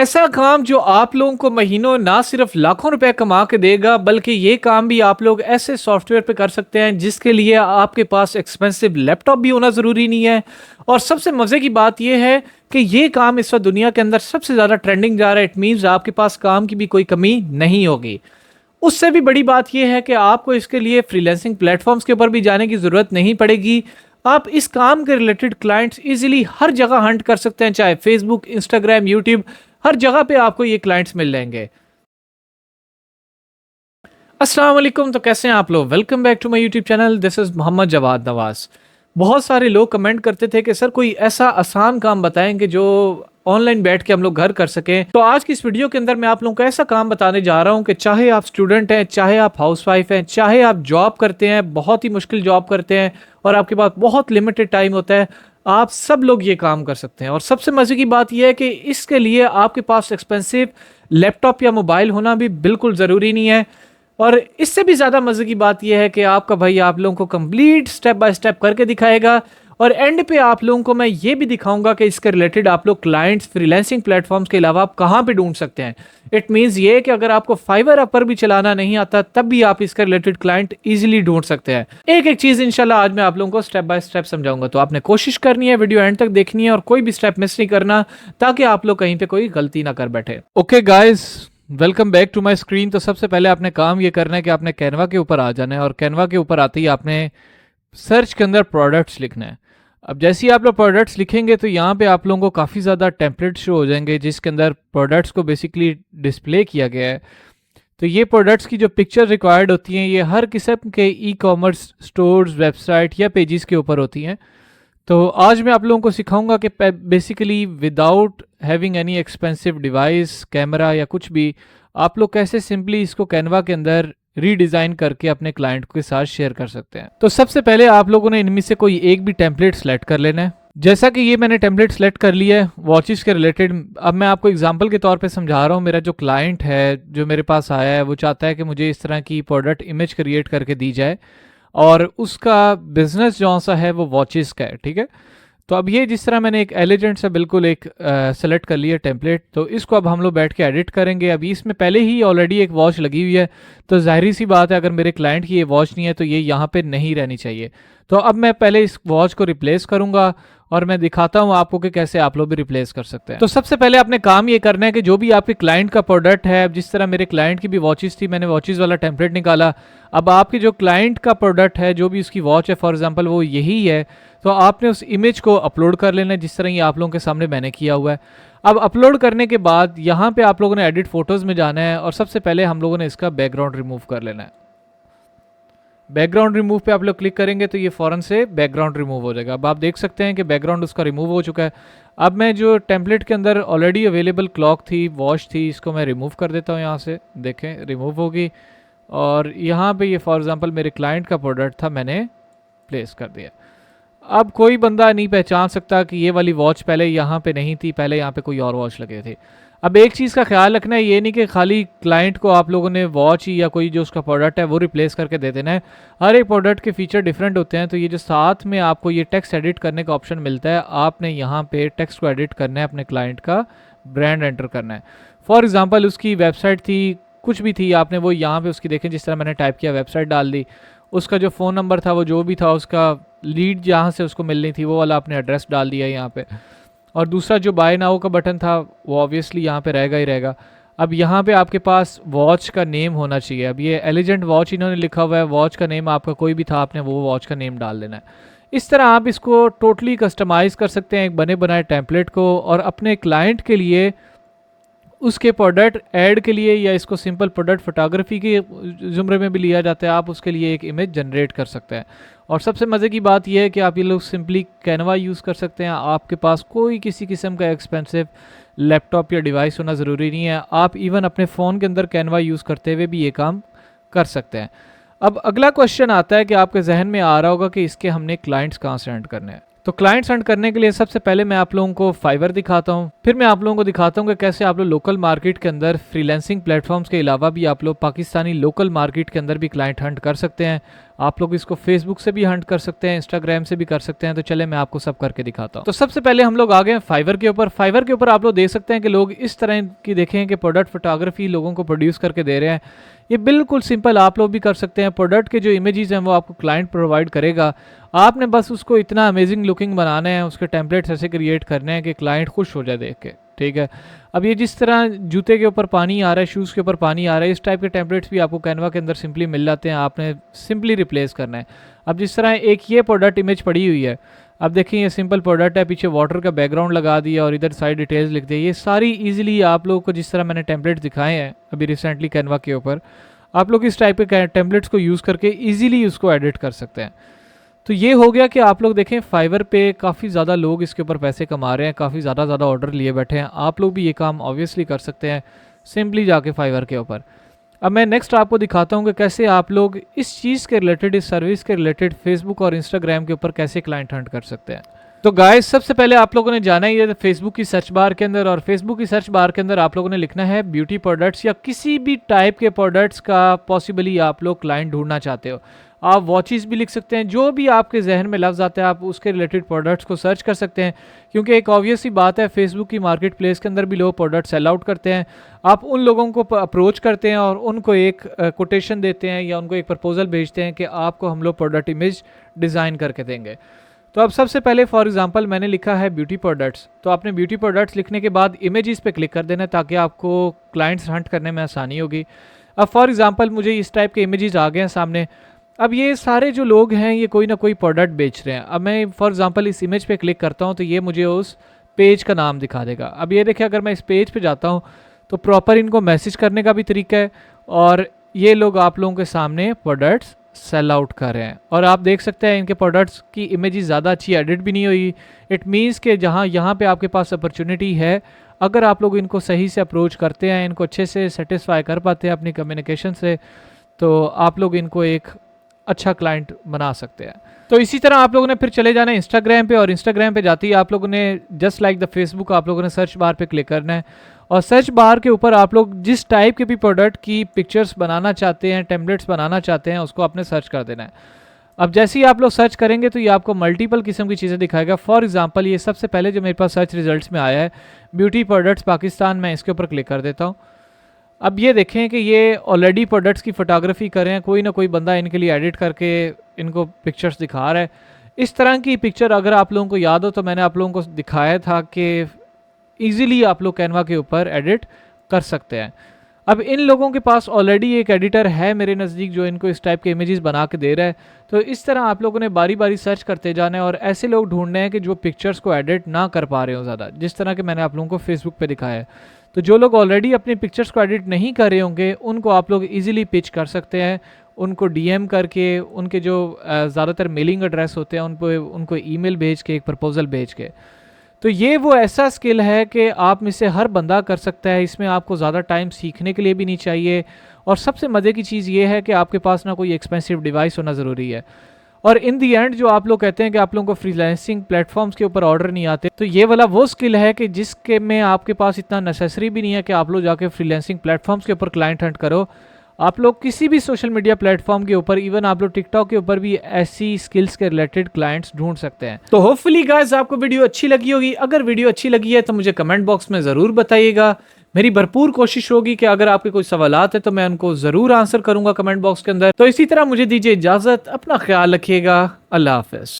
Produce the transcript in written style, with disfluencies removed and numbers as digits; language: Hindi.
ऐसा काम जो आप लोगों को महीनों ना सिर्फ लाखों रुपए कमा के देगा, बल्कि ये काम भी आप लोग ऐसे सॉफ्टवेयर पे कर सकते हैं जिसके लिए आपके पास एक्सपेंसिव लैपटॉप भी होना ज़रूरी नहीं है। और सबसे मज़े की बात यह है कि ये काम इस वक्त दुनिया के अंदर सबसे ज़्यादा ट्रेंडिंग जा रहा है। इट मीन्स आपके पास काम की भी कोई कमी नहीं होगी। उससे भी बड़ी बात यह है कि आपको इसके लिए फ्रीलांसिंग प्लेटफॉर्म्स के ऊपर भी जाने की ज़रूरत नहीं पड़ेगी। आप इस काम के रिलेटेड क्लाइंट्स इजीली हर जगह हंट कर सकते हैं, चाहे फेसबुक, इंस्टाग्राम, यूट्यूब, हर जगह पे आपको ये क्लाइंट्स मिल जाएंगे। अस्सलाम वालेकुम, तो कैसे हैं आप लोग? Welcome back to my YouTube channel. This is Mohammad Jawad Nawaz. बहुत सारे लोग कमेंट करते थे कि सर कोई ऐसा आसान काम बताएं कि जो ऑनलाइन बैठ के हम लोग घर कर सकें। तो आज की इस वीडियो के अंदर मैं आप लोगों को ऐसा काम बताने जा रहा हूं कि चाहे आप स्टूडेंट हैं, चाहे आप हाउसवाइफ हैं, चाहे आप जॉब करते हैं, बहुत ही मुश्किल जॉब करते हैं और आपके पास बहुत लिमिटेड टाइम होता है, आप सब लोग ये काम कर सकते हैं। और सबसे मज़े की बात यह है कि इसके लिए आपके पास एक्सपेंसिव लैपटॉप या मोबाइल होना भी बिल्कुल ज़रूरी नहीं है। और इससे भी ज़्यादा मज़े की बात यह है कि आपका भाई आप लोगों को कंप्लीट स्टेप बाय स्टेप करके दिखाएगा और एंड पे आप लोगों को मैं ये भी दिखाऊंगा कि इसके रिलेटेड आप लोग क्लाइंट्स फ्रीलांसिंग प्लेटफॉर्म्स के अलावा आप कहाँ पे ढूंढ सकते हैं। इट मीन्स ये कि अगर आपको फाइवर पर भी चलाना नहीं आता तब भी आप इसके रिलेटेड क्लाइंट इजीली ढूंढ सकते हैं। एक एक चीज़ इंशाल्लाह आज मैं आप लोगों को स्टेप बाय स्टेप समझाऊंगा, तो आपने कोशिश करनी है वीडियो एंड तक देखनी है और कोई भी स्टेप मिस नहीं करना ताकि आप लोग कहीं पर कोई गलती ना कर बैठे। Okay guys, welcome back to my screen. तो सबसे पहले आपने काम ये करना है कि आपने कैनवा के ऊपर आ जाना है और कैनवा के ऊपर आते ही आपने सर्च के अंदर प्रोडक्ट्स लिखना है। अब जैसे ही आप लोग प्रोडक्ट्स लिखेंगे तो यहाँ पे आप लोगों को काफ़ी ज़्यादा टेम्पलेट शो हो जाएंगे जिसके अंदर प्रोडक्ट्स को बेसिकली डिस्प्ले किया गया है। तो ये प्रोडक्ट्स की जो पिक्चर रिक्वायर्ड होती हैं ये हर किस्म के ई कॉमर्स स्टोर्स, वेबसाइट या पेजेस के ऊपर होती हैं। तो आज मैं आप लोगों को सिखाऊंगा कि basically without having any expensive device, camera या कुछ भी, आप लोग कैसे सिंपली इसको कैनवा के अंदर रीडिज़ाइन करके अपने क्लाइंट के साथ शेयर कर सकते हैं। तो सबसे पहले आप लोगों ने इनमें से कोई एक भी टेम्पलेट सेलेक्ट कर लेना है। जैसा कि ये मैंने टेम्पलेट सेलेक्ट कर लिया है वॉचेस के रिलेटेड। अब मैं आपको एग्जांपल के तौर पे समझा रहा हूँ। मेरा जो क्लाइंट है जो मेरे पास आया है वो चाहता है कि मुझे इस तरह की प्रोडक्ट इमेज क्रिएट करके दी जाए और उसका बिजनेस जो सा है वो वॉचेस का है, ठीक है। तो अब ये जिस तरह मैंने एक एलिजेंट से बिल्कुल एक सेलेक्ट कर लिया टेम्पलेट, तो इसको अब हम लोग बैठ के एडिट करेंगे। अभी इसमें पहले ही ऑलरेडी एक वॉच लगी हुई है, तो जाहिर सी बात है अगर मेरे क्लाइंट की ये वॉच नहीं है तो ये यहाँ पे नहीं रहनी चाहिए। तो अब मैं पहले इस वॉच को रिप्लेस करूँगा और मैं दिखाता हूँ आपको कि कैसे आप लोग भी रिप्लेस कर सकते हैं। तो सबसे पहले आपने काम ये करना है कि जो भी आपके क्लाइंट का प्रोडक्ट है, जिस तरह मेरे क्लाइंट की भी वॉचेस थी, मैंने वॉचेस वाला टेम्पलेट निकाला। अब आपके जो क्लाइंट का प्रोडक्ट है, जो भी उसकी वॉच है, फॉर एग्जांपल वो यही है, तो आपने उस इमेज को अपलोड कर लेना है जिस तरह ये आप लोगों के सामने मैंने किया हुआ है। अब अपलोड करने के बाद यहाँ पे आप लोगों ने एडिट फोटोज़ में जाना है और सबसे पहले हम लोगों ने इसका बैकग्राउंड रिमूव कर लेना है। बैकग्राउंड रिमूव पे आप लोग क्लिक करेंगे तो ये फ़ौरन से बैकग्राउंड रिमूव हो जाएगा। अब आप देख सकते हैं कि बैकग्राउंड उसका रिमूव हो चुका है। अब मैं जो टेम्पलेट के अंदर ऑलरेडी अवेलेबल क्लॉक थी, वॉच थी, इसको मैं रिमूव कर देता हूँ। यहाँ से देखें रिमूव होगी और यहाँ पे ये फॉर एग्जांपल मेरे क्लाइंट का प्रोडक्ट था, मैंने प्लेस कर दिया। अब कोई बंदा नहीं पहचान सकता कि ये वाली वॉच पहले यहाँ पे नहीं थी, पहले यहाँ पे कोई और वॉच लगे थे। अब एक चीज़ का ख्याल रखना है, ये नहीं कि खाली क्लाइंट को आप लोगों ने वॉच ही या कोई जो उसका प्रोडक्ट है वो रिप्लेस करके दे देना है। हर एक प्रोडक्ट के फीचर डिफरेंट होते हैं। तो ये जो साथ में आपको ये टेक्स्ट एडिट करने का ऑप्शन मिलता है, आपने यहाँ पे टेक्स्ट को एडिट करना है, अपने क्लाइंट का ब्रांड एंटर करना है। फॉर एग्जाम्पल उसकी वेबसाइट थी, कुछ भी थी, आपने वो यहाँ पे उसकी देखें जिस तरह मैंने टाइप किया वेबसाइट डाल दी, उसका जो फ़ोन नंबर था वो जो भी था, उसका लीड जहाँ से उसको मिलनी थी वो वाला आपने एड्रेस डाल दिया यहाँ पे। और दूसरा जो बाय नाउ का बटन था वो ऑब्वियसली यहाँ पे रहेगा ही रहेगा। अब यहाँ पे आपके पास वॉच का नेम होना चाहिए। अब ये एलिजेंट वॉच इन्होंने लिखा हुआ है, वॉच का नेम आपका कोई भी था, आपने वो वॉच का नेम डाल देना है। इस तरह आप इसको टोटली कस्टमाइज़ कर सकते हैं एक बने बनाए टेम्पलेट को और अपने क्लाइंट के लिए उसके प्रोडक्ट ऐड के लिए, या इसको सिंपल प्रोडक्ट फोटोग्राफी के ज़ुमरे में भी लिया जाता है, आप उसके लिए एक इमेज जनरेट कर सकते हैं। और सबसे मज़े की बात यह है कि आप ये लोग सिंपली कैनवा यूज़ कर सकते हैं। आपके पास कोई किसी किस्म का एक्सपेंसिव लैपटॉप या डिवाइस होना ज़रूरी नहीं है। आप इवन अपने फ़ोन के अंदर कैनवा यूज़ करते हुए भी ये काम कर सकते हैं। अब अगला क्वेश्चन आता है कि आपके जहन में आ रहा होगा कि इसके हमने क्लाइंट्स कहाँ से सेंड करने हैं। तो क्लाइंट सेंड करने के लिए सबसे पहले मैं आप लोगों को फाइवर दिखाता हूँ, फिर मैं आप लोगों को दिखाता हूँ कि कैसे आप लोग लोकल मार्केट के अंदर फ्रीलांसिंग प्लेटफॉर्म्स के अलावा भी आप लोग पाकिस्तानी लोकल मार्केट के अंदर भी क्लाइंट हंट कर सकते हैं। आप लोग इसको फेसबुक से भी हंट कर सकते हैं, इंस्टाग्राम से भी कर सकते हैं। तो चले मैं आपको सब करके दिखाता हूँ। तो सबसे पहले हम लोग आ गए फाइवर के ऊपर। फाइवर के ऊपर आप लोग देख सकते हैं कि लोग इस तरह की देखें कि प्रोडक्ट फोटोग्राफी लोगों को प्रोड्यूस करके दे रहे हैं। ये बिल्कुल सिंपल आप लोग भी कर सकते हैं। प्रोडक्ट के जो इमेजेस हैं वो आपको क्लाइंट प्रोवाइड करेगा, आपने बस उसको इतना अमेजिंग लुकिंग बनाना है, उसके टेम्पलेट्स ऐसे क्रिएट करने हैं कि क्लाइंट खुश हो जाए देख के, ठीक है। अब ये जिस तरह जूते के ऊपर पानी आ रहा है, शूज़ के ऊपर पानी आ रहा है, इस टाइप के टेम्पलेट्स भी आपको कैनवा के अंदर सिंपली मिल जाते हैं, आपने सिंपली रिप्लेस करना है। अब जिस तरह एक ये प्रोडक्ट इमेज पड़ी हुई है, अब देखिए ये सिंपल प्रोडक्ट है, पीछे वाटर का बैकग्राउंड लगा दिया और इधर साइड डिटेल्स लिख दी। ये सारी इजीली आप लोगों को जिस तरह मैंने टेम्पलेट दिखाए हैं अभी रिसेंटली कैनवा के ऊपर, आप लोग इस टाइप के टेम्पलेट्स को यूज़ करके ईजिली उसको एडिट कर सकते हैं। तो ये हो गया कि आप लोग देखें फाइवर पे काफ़ी ज़्यादा लोग इसके ऊपर पैसे कमा रहे हैं, काफ़ी ज़्यादा ऑर्डर लिए बैठे हैं। आप लोग भी ये काम ऑब्वियसली कर सकते हैं सिंपली जाके फाइवर के ऊपर। अब मैं नेक्स्ट आपको दिखाता हूँ कि कैसे आप लोग इस चीज़ के रिलेटेड, इस सर्विस के रिलेटेड फेसबुक और इंस्टाग्राम के ऊपर कैसे क्लाइंट हंट कर सकते हैं। तो गाइस सबसे पहले आप लोगों ने जाना ही है फेसबुक की सर्च बार के अंदर, और फेसबुक की सर्च बार के अंदर आप लोगों ने लिखना है ब्यूटी प्रोडक्ट्स या किसी भी टाइप के प्रोडक्ट्स का पॉसिबली आप लोग क्लाइंट ढूंढना चाहते हो। आप वॉचेस भी लिख सकते हैं, जो भी आपके जहन में लफ्ज़ आता है आप उसके रिलेटेड प्रोडक्ट्स को सर्च कर सकते हैं, क्योंकि एक ऑब्वियस सी बात है फेसबुक की मार्केट प्लेस के अंदर भी लोग प्रोडक्ट सेल आउट करते हैं। आप उन लोगों को अप्रोच करते हैं और उनको एक कोटेशन देते हैं या उनको एक प्रपोजल भेजते हैं कि आपको हम लोग प्रोडक्ट इमेज डिज़ाइन करके देंगे। तो अब सबसे पहले फॉर एग्जांपल मैंने लिखा है ब्यूटी प्रोडक्ट्स, तो आपने ब्यूटी प्रोडक्ट्स लिखने के बाद इमेजेस पे क्लिक कर देना ताकि आपको क्लाइंट्स हंट करने में आसानी होगी। अब फॉर एग्जांपल मुझे इस टाइप के इमेजेस आ गए हैं सामने। अब ये सारे जो लोग हैं ये कोई ना कोई प्रोडक्ट बेच रहे हैं। अब मैं फॉर एग्जांपल इस इमेज पे क्लिक करता हूँ तो ये मुझे उस पेज का नाम दिखा देगा। अब ये देखिए अगर मैं इस पेज पे जाता हूँ तो प्रॉपर इनको मैसेज करने का भी तरीका है, और ये लोग आप लोगों के सामने प्रोडक्ट्स सेल आउट कर रहे हैं। और आप देख सकते हैं इनके प्रोडक्ट्स की इमेजेस ज़्यादा अच्छी एडिट भी नहीं हुई। इट मीन्स कि जहाँ यहाँ पे आपके पास अपॉर्चुनिटी है, अगर आप लोग इनको सही से अप्रोच करते हैं, इनको अच्छे से सेटिस्फाई कर पाते हैं अपनी कम्युनिकेशन से, तो आप लोग इनको एक अच्छा क्लाइंट बना सकते हैं। तो इसी तरह आप लोगों ने फिर चले जाना है इंस्टाग्राम पे, और इंस्टाग्राम पे जाते ही आप लोगों ने जस्ट लाइक द फेसबुक आप लोगों ने सर्च बार पे क्लिक करना है, और सर्च बार के ऊपर आप लोग जिस टाइप के भी प्रोडक्ट की पिक्चर्स बनाना चाहते हैं, टेम्पलेट्स बनाना चाहते हैं, उसको आपने सर्च कर देना है। अब जैसे ही आप लोग सर्च करेंगे तो ये आपको मल्टीपल किस्म की चीज़ें दिखाएगा। फॉर एग्जांपल ये सबसे पहले जो मेरे पास सर्च रिजल्ट्स में आया है ब्यूटी प्रोडक्ट्स पाकिस्तान, मैं इसके ऊपर क्लिक कर देता हूँ। अब ये देखें कि ये ऑलरेडी प्रोडक्ट्स की फ़ोटोग्राफी कर रहे हैं, कोई ना कोई बंदा इनके लिए एडिट करके इनको पिक्चर्स दिखा रहा है। इस तरह की पिक्चर अगर आप लोगों को याद हो तो मैंने आप लोगों को दिखाया था कि ईज़िली आप लोग कैनवा के ऊपर एडिट कर सकते हैं। अब इन लोगों के पास ऑलरेडी एक एडिटर है मेरे नज़दीक जो इनको इस टाइप के इमेजेस बना के दे रहा है। तो इस तरह आप लोगों ने बारी बारी सर्च करते जाना है और ऐसे लोग ढूंढने हैं कि जो पिक्चर्स को एडिट ना कर पा रहे हो ज़्यादा, जिस तरह के मैंने आप लोगों को फेसबुक पे दिखाया है। तो जो लोग ऑलरेडी अपनी पिक्चर्स को एडिट नहीं कर रहे होंगे उनको आप लोग ईजिली पिच कर सकते हैं, उनको डीएम करके, उनके जो ज़्यादातर मेलिंग एड्रेस होते हैं उनको ईमेल भेज के, एक प्रपोजल भेज के। तो ये वो ऐसा स्किल है कि आप में से हर बंदा कर सकता है, इसमें आपको ज़्यादा टाइम सीखने के लिए भी नहीं चाहिए, और सबसे मज़े की चीज़ ये है कि आपके पास ना कोई एक्सपेंसिव डिवाइस होना ज़रूरी है। और इन दी एंड जो आप लोग कहते हैं कि आप लोगों को फ्रीलांसिंग प्लेटफॉर्म्स के ऊपर ऑर्डर नहीं आते, तो ये वाला वो स्किल है कि जिसके में आपके पास इतना नेसेसरी भी नहीं है कि आप लोग जाके फ्रीलांसिंग प्लेटफॉर्म्स के ऊपर क्लाइंट हंट करो। आप लोग किसी भी सोशल मीडिया प्लेटफॉर्म के ऊपर, इवन आप लोग टिकटॉक के ऊपर भी ऐसी स्किल्स के रिलेटेड क्लाइंट्स ढूंढ सकते हैं। तो होपफुली गाइस आपको वीडियो अच्छी लगी होगी। अगर वीडियो अच्छी लगी है तो मुझे कमेंट बॉक्स में ज़रूर बताइएगा। मेरी भरपूर कोशिश होगी कि अगर आपके कोई सवालात है तो मैं उनको ज़रूर आंसर करूंगा कमेंट बॉक्स के अंदर। तो इसी तरह मुझे दीजिए इजाज़त, अपना ख्याल रखिएगा, अल्लाह हाफ़िज़।